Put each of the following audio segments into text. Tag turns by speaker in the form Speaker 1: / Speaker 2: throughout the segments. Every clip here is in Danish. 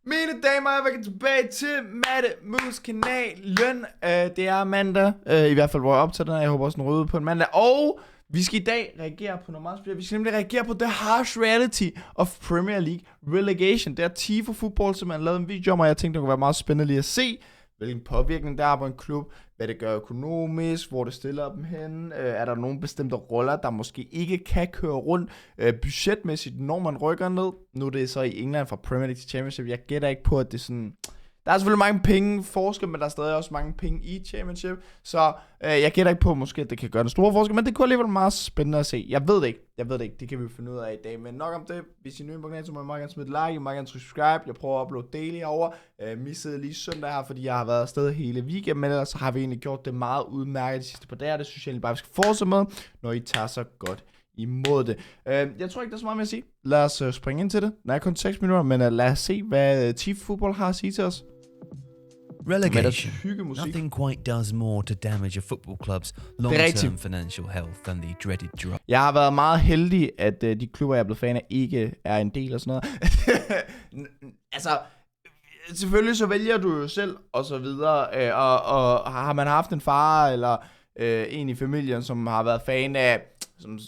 Speaker 1: Mine damer og velkommen tilbage til Matte Mus kanalen. Det er mandag, i hvert fald hvor jeg optager den her. Jeg håber også den røde på en mandag. Og vi skal i dag reagere på noget meget specielt. Vi skal nemlig reagere på the harsh reality of Premier League relegation. Det er Tifo Football, som man lavede en video om, og jeg tænkte, det kunne være meget spændende lige at se, hvilken påvirkning der er på en klub, hvad det gør økonomisk, hvor det stiller dem hen, er der nogle bestemte roller, der måske ikke kan køre rundt budgetmæssigt, når man rykker ned. Nu er det så i England fra Premier League til Championship. Jeg gætter ikke på, at det er sådan... Der er selvfølgelig mange penge forskel, men der er stadig også mange penge i Championship. Så jeg gætter ikke på, måske at det kan gøre en stor forskel, men det kunne alligevel være meget spændende at se. Jeg ved det ikke. Det kan vi finde ud af i dag. Men nok om det. Hvis I er nye på kanalen, så må I meget gerne smide et like, I må meget gerne subscribe. Jeg prøver at uploade daily herovre. Missede lige søndag her, fordi jeg har været afsted hele weekenden, men ellers har vi egentlig gjort det meget udmærket de sidste par dage. Det synes jeg egentlig bare, vi skal fortsætte med, når I tager så godt imod det. Jeg tror ikke, der er så meget mere at sige. Lad os springe ind til det. Der er kun 6 minutter, men lad os se, hvad Tifo Football har at sige til os.
Speaker 2: Relegation. Nothing quite does more to damage a football club's long-term financial health than the dreaded drop.
Speaker 1: Jeg har været meget heldig, at de klubber, jeg er blevet fan af, ikke er en del af sådan noget. Altså, selvfølgelig så vælger du jo selv, og så videre. Og har man haft en far, eller en i familien, som har været fan af... Som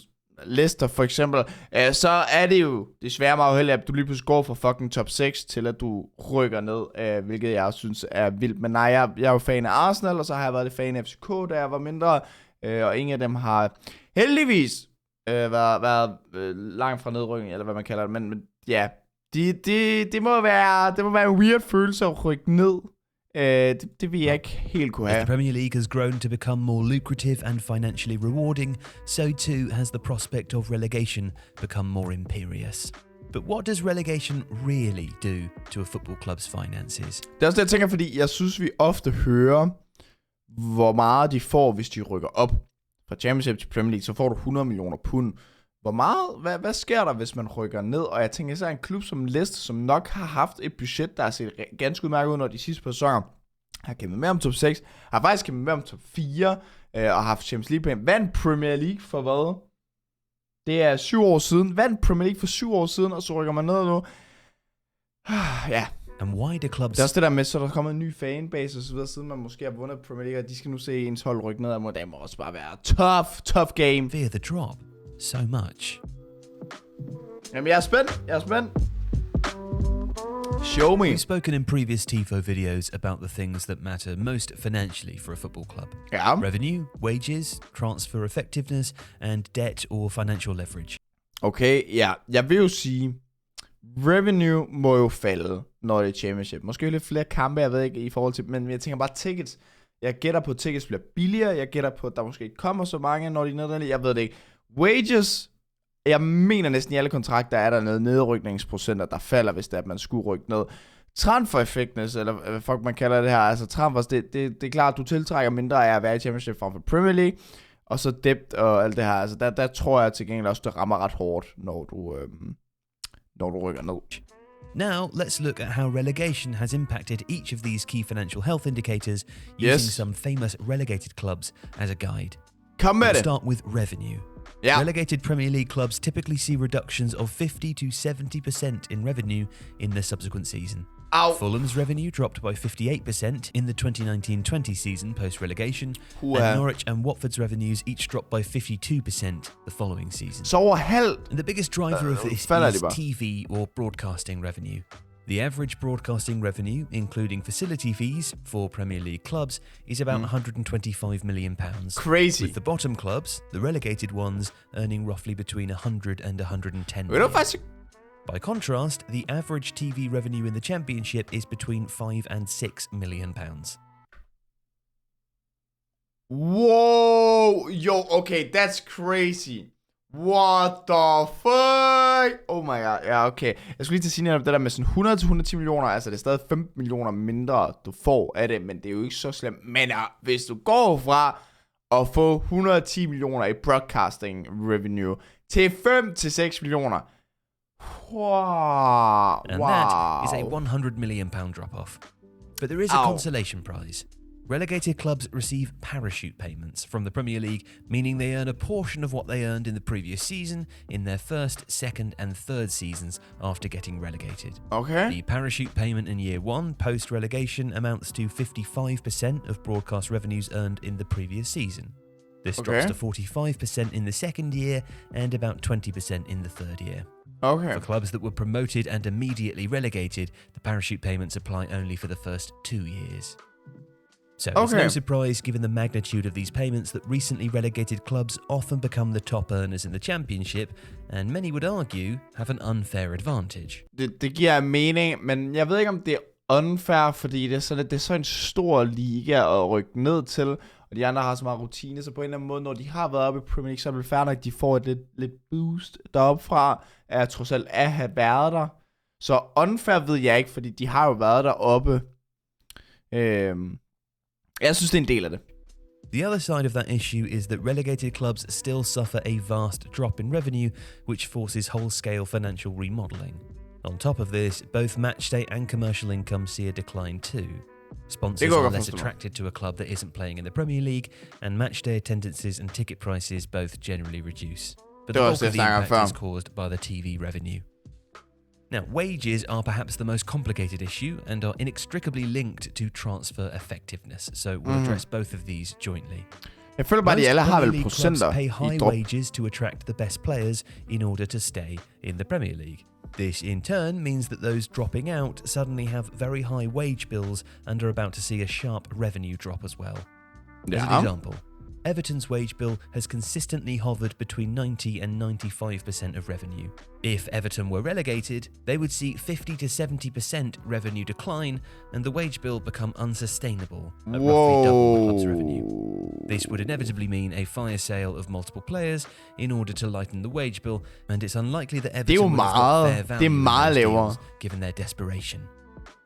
Speaker 1: Leicester for eksempel, så er det jo desværre meget uheldigt, at du lige pludselig går fra fucking top 6 til at du rykker ned, hvilket jeg synes er vildt. Men nej, jeg er jo fan af Arsenal, og så har jeg været lidt fan af FCK, da jeg var mindre, og ingen af dem har heldigvis været langt fra nedrykning, eller hvad man kalder det. Men ja, det må være en weird følelse at rykke ned. Det vil jeg ikke helt kunne have.
Speaker 2: As the Premier League has grown to become more lucrative and financially rewarding, so too has the prospect of relegation become more imperious. But what does relegation really do to a football club's finances?
Speaker 1: Det er også det, jeg tænker, fordi jeg synes, vi ofte hører, hvor meget de får, hvis de rykker op fra Championship til Premier League. Så får du 100 millioner pund. Hvor meget? Hvad sker der, hvis man rykker ned? Og jeg tænker, så er en klub som Leicester, som nok har haft et budget, der har set ganske udmærket ud, når de sidste par sæsoner har kæmpet med om top 6, har faktisk kæmpet med om top 4, og har haft Champions League. Vandt Premier League for hvad? Det er 7 år siden. Vandt Premier League for 7 år siden, og så rykker man ned nu. Ja.
Speaker 2: And why do clubs...
Speaker 1: Det er også det der med, så der er kommet en ny fanbase og så videre, siden man måske har vundet Premier League, og de skal nu se ens hold rykke ned, og det må også bare være tough game.
Speaker 2: Fear the drop so much.
Speaker 1: Jamen, jeg er spændt. Show me.
Speaker 2: We've spoken in previous Tifo videos about the things that matter most financially for a football club.
Speaker 1: Ja.
Speaker 2: Revenue, wages, transfer effectiveness, and debt or financial leverage.
Speaker 1: Okay, ja. Jeg vil jo sige, revenue må jo falde, når det er Championship. Måske lidt flere kampe, jeg ved ikke, i forhold til, men jeg tænker bare tickets. Jeg gætter på, at tickets bliver billigere. Jeg gætter på, at der måske ikke kommer så mange, når de er nede. Jeg ved det ikke. Wages, jeg mener næsten i alle kontrakter, er der noget nedrykningsprocenter, der falder, hvis det er, at man skulle rykke ned. Transfer effectiveness, eller hvad fuck man kalder det her, altså transfers, det er klart, at du tiltrækker mindre af at være i Championship frem for Premier League, og så depth og alt det her, altså der tror jeg til gengæld også, det rammer ret hårdt, når du rykker ned.
Speaker 2: Now, let's look at how relegation has impacted each of these key financial health indicators using some famous relegated clubs as a guide.
Speaker 1: We'll
Speaker 2: start with revenue.
Speaker 1: Yeah.
Speaker 2: Relegated Premier League clubs typically see reductions of 50 to 70% in revenue in the subsequent season. Fulham's revenue dropped by 58% in the 2019-20 season post-relegation, and Norwich and Watford's revenues each dropped by 52% the following season. And the biggest driver of this is TV or broadcasting revenue. The average broadcasting revenue, including facility fees for Premier League clubs, is about £125 million.
Speaker 1: Crazy.
Speaker 2: With the bottom clubs, the relegated ones, earning roughly between 100 and 110 million. By contrast, the average TV revenue in the Championship is between £5 and £6 million.
Speaker 1: Whoa! Yo, okay, that's crazy. What the fuck? Oh my god, ja okay. Jeg skulle lige til at sige netop det der med sådan 100-110 millioner, altså det er stadig 15 millioner mindre, du får af det, men det er jo ikke så slemt. Men ja, hvis du går fra at få 110 millioner i broadcasting revenue til 5-6 millioner,
Speaker 2: and that is a £100 million drop-off. But there is a consolation prize. Relegated clubs receive parachute payments from the Premier League, meaning they earn a portion of what they earned in the previous season in their first, second, and third seasons after getting relegated.
Speaker 1: Okay.
Speaker 2: The parachute payment in year 1 post-relegation amounts to 55% of broadcast revenues earned in the previous season. This drops to 45% in the second year and about 20% in the third year.
Speaker 1: Okay.
Speaker 2: For clubs that were promoted and immediately relegated, the parachute payments apply only for the first 2 years. So it's no surprise, given the magnitude of these payments, that recently relegated clubs often become the top earners in the championship, and many would argue have an unfair advantage.
Speaker 1: Det giver mening, men jeg ved ikke, om det er unfair, fordi det er så en stor liga at rykke ned til, og de andre har så meget rutine, så på en eller anden måde, når de har været oppe i Premier League, så er det fair nok, at de får et lidt boost deroppe fra, at trods alt at have været der. Så unfair ved jeg ikke, fordi de har jo været deroppe. Jeg synes, det er en del af det.
Speaker 2: The other side of that issue is that relegated clubs still suffer a vast drop in revenue, which forces whole-scale financial remodelling. On top of this, both matchday and commercial income see a decline too. Sponsors are less attracted to a club that isn't playing in the Premier League, and matchday attendances and ticket prices both generally reduce. But the bulk of the impact is caused by the TV revenue. Now, wages are perhaps the most complicated issue and are inextricably linked to transfer effectiveness, so we'll address both of these jointly.
Speaker 1: Jeg føler bare, de alle har vel procenter
Speaker 2: pay high wages to attract the best players in order to stay in the Premier League. This in turn means that those dropping out suddenly have very high wage bills and are about to see a sharp revenue drop as well. As an example, Everton's wage bill has consistently hovered between 90 and 95% of revenue. If Everton were relegated, they would see 50 to 70% revenue decline and the wage bill become unsustainable at roughly double the club's revenue. This would inevitably mean a fire sale of multiple players in order to lighten the wage bill, and it's unlikely that Everton would have got fair value in those deals, given their desperation.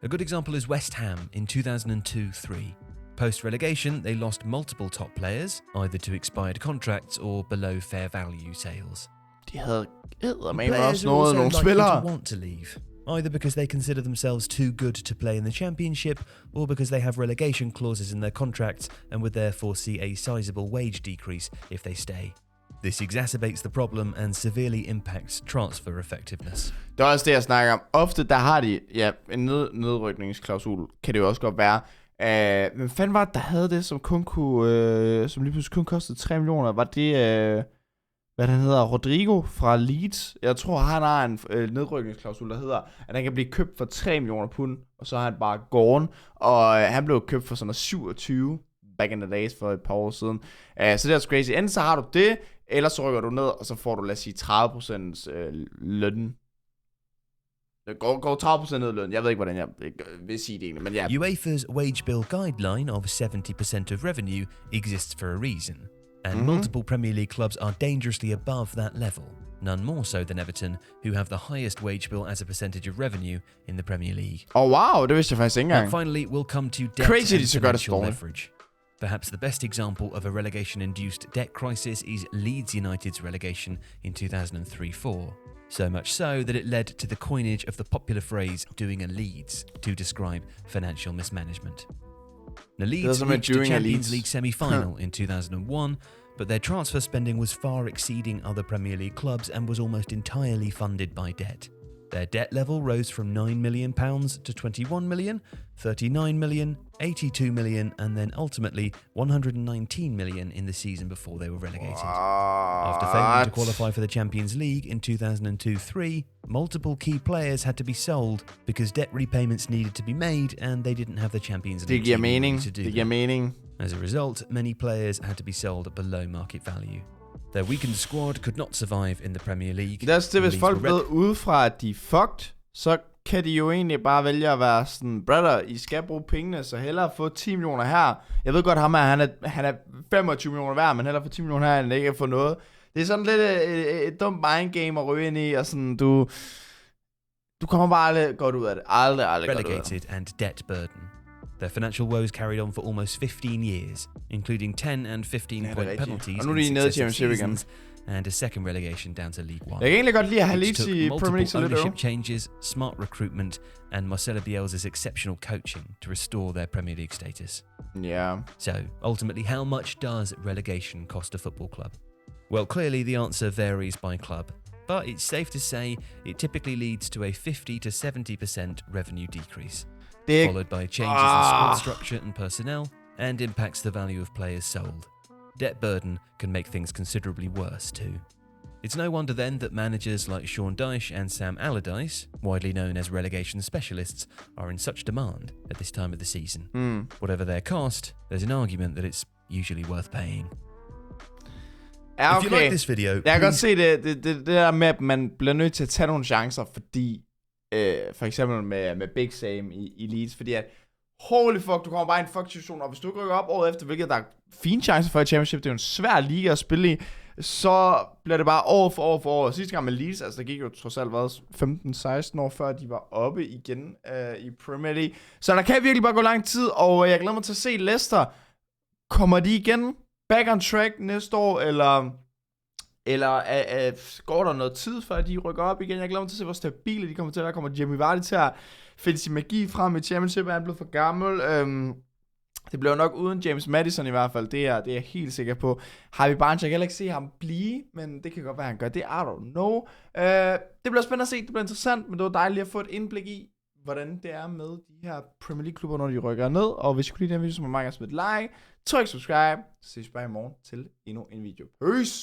Speaker 2: A good example is West Ham in 2002-03. Post-relegation, they lost multiple top players, either to expired contracts or below fair value sales.
Speaker 1: De havde
Speaker 2: players are also likely to want to leave, either because they consider themselves too good to play in the championship, or because they have relegation clauses in their contracts and would therefore see a sizable wage decrease if they stay. This exacerbates the problem and severely impacts transfer effectiveness.
Speaker 1: Det er også det, jeg snakker om. Ofte der har de en nedrykningsklausul, kan det jo også godt være. Hvem fanden var det, der havde det, som kun kunne, som lige pludselig kun kostede 3 millioner? Var det, hvad han hedder, Rodrigo fra Leeds? Jeg tror, han har en nedrykningsklausul, der hedder, at han kan blive købt for 3 millioner pund, og så er han bare gone. Og han blev købt for sådan noget 27 back in the days for et par år siden. Så det er crazy. Enten så har du det, eller så rykker du ned, og så får du, lad os sige, 30% løn. Går 30% ned løn. Jeg ved ikke, hvordan jeg vil sige det egentlig, men ja.
Speaker 2: UEFA's wage bill guideline of 70% of revenue exists for a reason, and multiple Premier League clubs are dangerously above that level, none more so than Everton, who have the highest wage bill as a percentage of revenue in the Premier League.
Speaker 1: Oh wow, det vidste jeg faktisk ikke engang.
Speaker 2: And finally, we'll come to debt and financial leverage. Perhaps the best example of a relegation-induced debt crisis is Leeds United's relegation in 2003-04. So much so that it led to the coinage of the popular phrase "doing a Leeds" to describe financial mismanagement. Now, Leeds reached a Champions League semi-final in 2001, but their transfer spending was far exceeding other Premier League clubs and was almost entirely funded by debt. Their debt level rose from £9 million to 21 million, 39 million, 82 million, and then ultimately 119 million in the season before they were relegated. After failing to qualify for the Champions League in 2002-03, multiple key players had to be sold because debt repayments needed to be made and they didn't have the Champions League team to do that. As a result, many players had to be sold below market value. Their weakened squad could not survive in the Premier League.
Speaker 1: Det er det, hvis folk ved udefra, at de er fucked, så kan de jo egentlig bare vælge at være sådan, brother, I skal bruge pengene, så hellere få 10 millioner her. Jeg ved godt, han er 25 millioner værd, men hellere få 10 millioner her, end ikke at få noget. Det er sådan lidt et dumt mindgame at ryge ind i, og sådan, du kommer bare aldrig godt ud af det. Aldrig
Speaker 2: relegated and debt burden. Their financial woes carried on for almost 15 years, including 10 and 15-point penalties in successive seasons, and a second relegation down to League One.
Speaker 1: Jeg kan egentlig godt lide at have
Speaker 2: Which
Speaker 1: Leeds i
Speaker 2: took
Speaker 1: Premier League så
Speaker 2: multiple
Speaker 1: lidt
Speaker 2: ownership changes, smart recruitment, and Marcelo Bielsa's exceptional coaching to restore their Premier League status.
Speaker 1: Yeah.
Speaker 2: So, ultimately, how much does relegation cost a football club? Well, clearly the answer varies by club, but it's safe to say it typically leads to a 50 to 70% revenue decrease, followed by changes in squad structure and personnel, and impacts the value of players sold. Debt burden can make things considerably worse too. It's no wonder then that managers like Sean Dyche and Sam Allardyce, widely known as relegation specialists, are in such demand at this time of the season. Whatever their cost, there's an argument that it's usually worth paying.
Speaker 1: Ja, okay.
Speaker 2: If you like this video,
Speaker 1: jeg kan godt se det der med, at man bliver nødt til at tage nogle chancer, fordi for eksempel med Big Sam i Leeds, fordi at holy fuck, du kommer bare i en fuck situation, og hvis du ikke rykker op året efter, hvilket der er fine chancer for i Championship, det er jo en svær liga at spille i, så bliver det bare år for år. Sidste gang med Leeds, altså der gik jo trods alt 15-16 år før de var oppe igen i Premier League. Så der kan virkelig bare gå lang tid, og jeg glæder mig til at se Leicester. Kommer de igen back on track næste år, eller går der noget tid, før de rykker op igen? Jeg glæder mig til at se, hvor stabile de kommer til at være. Kommer Jamie Vardy til at finde sin magi frem i Championship? Er han blevet for gammel? Det bliver nok uden James Maddison i hvert fald. Det er jeg helt sikker på. Harvey Barnes, jeg kan heller ikke se ham blive, men det kan godt være, han gør det. I don't know. Det bliver spændende at se. Det bliver interessant, men det var dejligt at få et indblik i, hvordan det er med de her Premier League-klubber, når de rykker ned. Og hvis I kunne lide den video, så må I meget gerne smide et like. Tryk subscribe. Så ses vi bare i morgen til endnu en video. Peace!